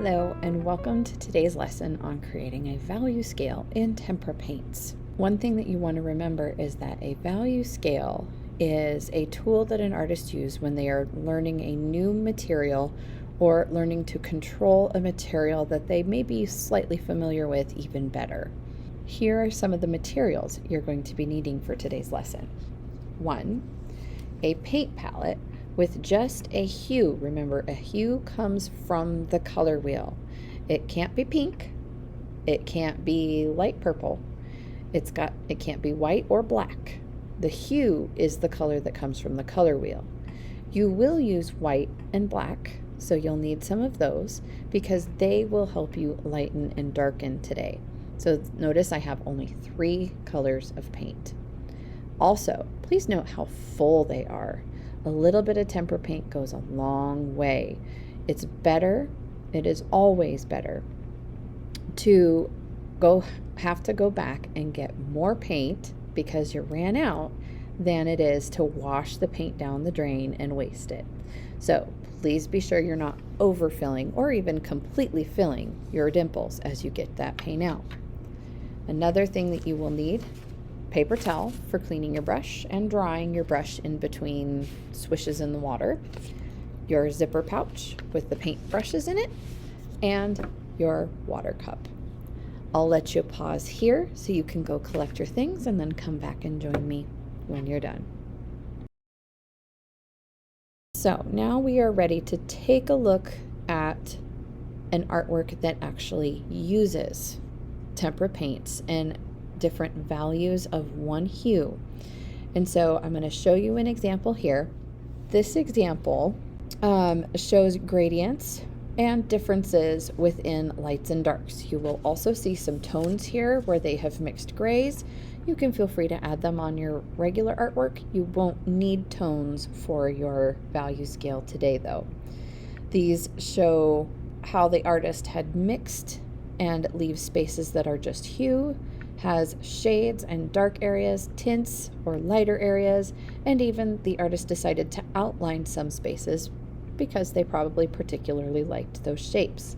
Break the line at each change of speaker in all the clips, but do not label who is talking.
Hello and welcome to today's lesson on creating a value scale in Tempera paints. One thing that you want to remember is that a value scale is a tool that an artist uses when they are learning a new material or learning to control a material that they may be slightly familiar with even better. Here are some of the materials you're going to be needing for today's lesson. 1. A paint palette with just a hue. Remember, a hue comes from the color wheel. It can't be pink. It can't be light purple. It can't be white or black. The hue is the color that comes from the color wheel. You will use white and black, so you'll need some of those because they will help you lighten and darken today. So notice I have only 3 colors of paint. Also, please note how full they are. A little bit of tempera paint goes a long way. It's better, it is always better to have to go back and get more paint because you ran out than it is to wash the paint down the drain and waste it. So please be sure you're not overfilling or even completely filling your dimples as you get that paint out. Another thing that you will need: paper towel for cleaning your brush and drying your brush in between swishes in the water, your zipper pouch with the paint brushes in it, and your water cup. I'll let you pause here so you can go collect your things and then come back and join me when you're done. So now we are ready to take a look at an artwork that actually uses tempera paints and different values of one hue. And so I'm going to show you an example here. This example shows gradients and differences within lights and darks. You will also see some tones here where they have mixed grays. You can feel free to add them on your regular artwork. You won't need tones for your value scale today though. These show how the artist had mixed and leave spaces that are just hue, has shades and dark areas, tints or lighter areas, and even the artist decided to outline some spaces because they probably particularly liked those shapes.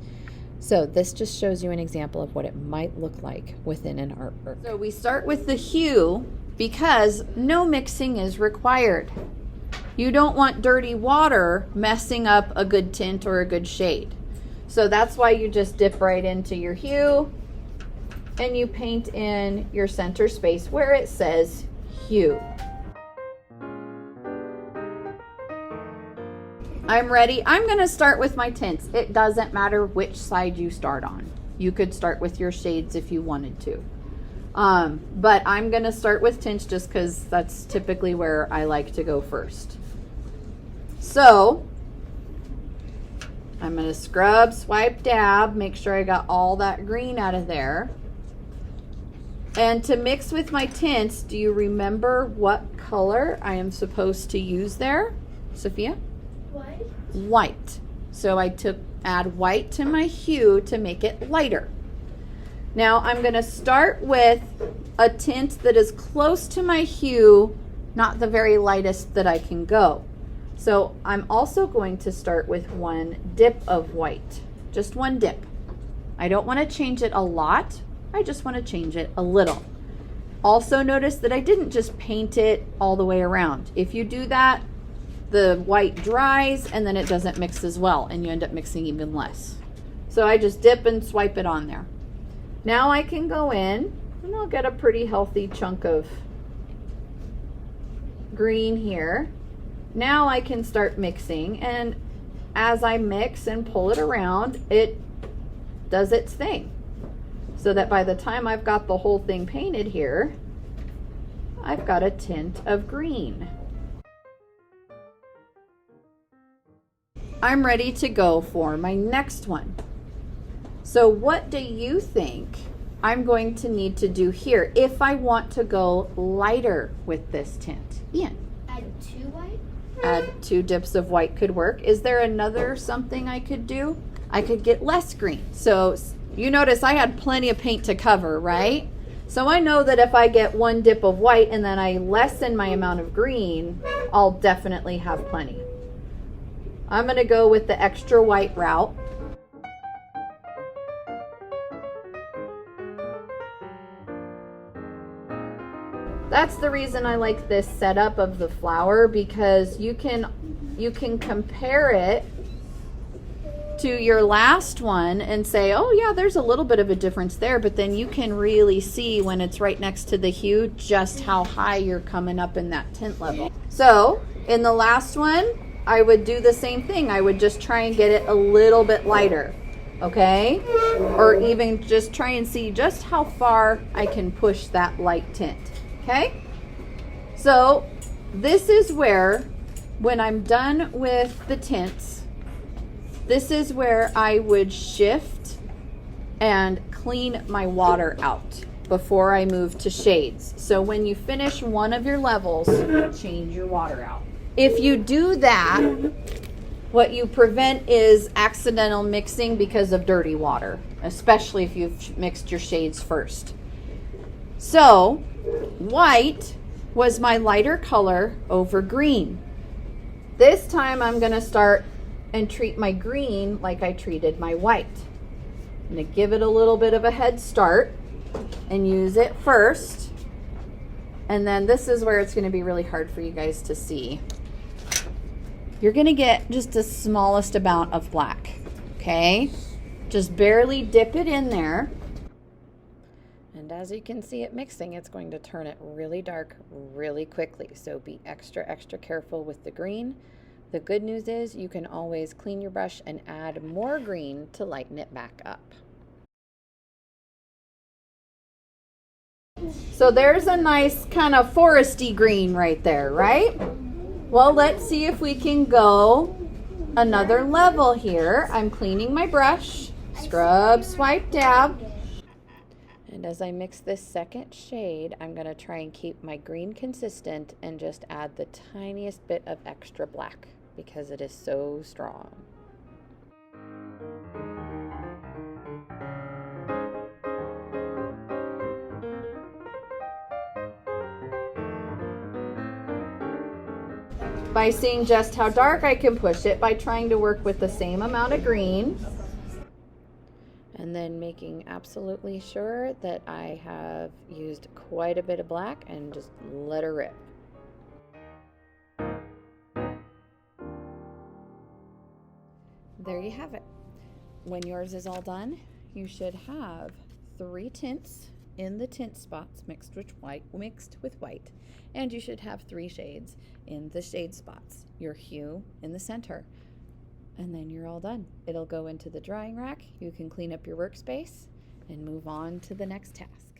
So this just shows you an example of what it might look like within an artwork. So we start with the hue because no mixing is required. You don't want dirty water messing up a good tint or a good shade. So that's why you just dip right into your hue and you paint in your center space where it says hue. I'm ready. I'm going to start with my tints. It doesn't matter which side you start on. You could start with your shades if you wanted to. But I'm going to start with tints just because that's typically where I like to go first. So I'm going to scrub, swipe, dab, make sure I got all that green out of there. And to mix with my tints, do you remember what color I am supposed to use there, Sophia?
White.
White. So I add white to my hue to make it lighter. Now I'm going to start with a tint that is close to my hue, not the very lightest that I can go. So I'm also going to start with one dip of white, just one dip. I don't want to change it a lot. I just want to change it a little. Also notice that I didn't just paint it all the way around. If you do that, the white dries and then it doesn't mix as well and you end up mixing even less. So I just dip and swipe it on there. Now I can go in and I'll get a pretty healthy chunk of green here. Now I can start mixing, and as I mix and pull it around, it does its thing. So that by the time I've got the whole thing painted here, I've got a tint of green. I'm ready to go for my next one. So what do you think I'm going to need to do here if I want to go lighter with this tint? Ian?
Add 2 white?
Add 2 dips of white could work. Is there another something I could do? I could get less green. So you notice I had plenty of paint to cover, right? So I know that if I get 1 dip of white and then I lessen my amount of green, I'll definitely have plenty. I'm going to go with the extra white route. That's the reason I like this setup of the flower, because you can compare it to your last one and say, oh yeah, there's a little bit of a difference there, but then you can really see when it's right next to the hue just how high you're coming up in that tint level. So in the last one, I would do the same thing. I would just try and get it a little bit lighter, okay? Or even just try and see just how far I can push that light tint, okay? So this is where, when I'm done with the tints, this is where I would shift and clean my water out before I move to shades. So when you finish one of your levels, change your water out. If you do that, what you prevent is accidental mixing because of dirty water, especially if you've mixed your shades first. So white was my lighter color over green. This time I'm gonna start and treat my green like I treated my white. I'm gonna give it a little bit of a head start and use it first. And then this is where it's gonna be really hard for you guys to see. You're gonna get just the smallest amount of black, okay? Just barely dip it in there. And as you can see it mixing, it's going to turn it really dark really quickly. So be extra, extra careful with the green. The good news is you can always clean your brush and add more green to lighten it back up. So there's a nice kind of foresty green right there, right? Well, let's see if we can go another level here. I'm cleaning my brush, scrub, swipe, dab. And as I mix this second shade, I'm going to try and keep my green consistent and just add the tiniest bit of extra black because it is so strong. By seeing just how dark I can push it by trying to work with the same amount of green. And then making absolutely sure that I have used quite a bit of black and just let her rip. There you have it. When yours is all done, you should have 3 tints in the tint spots mixed with white, and you should have 3 shades in the shade spots, your hue in the center. And then you're all done. It'll go into the drying rack. You can clean up your workspace and move on to the next task.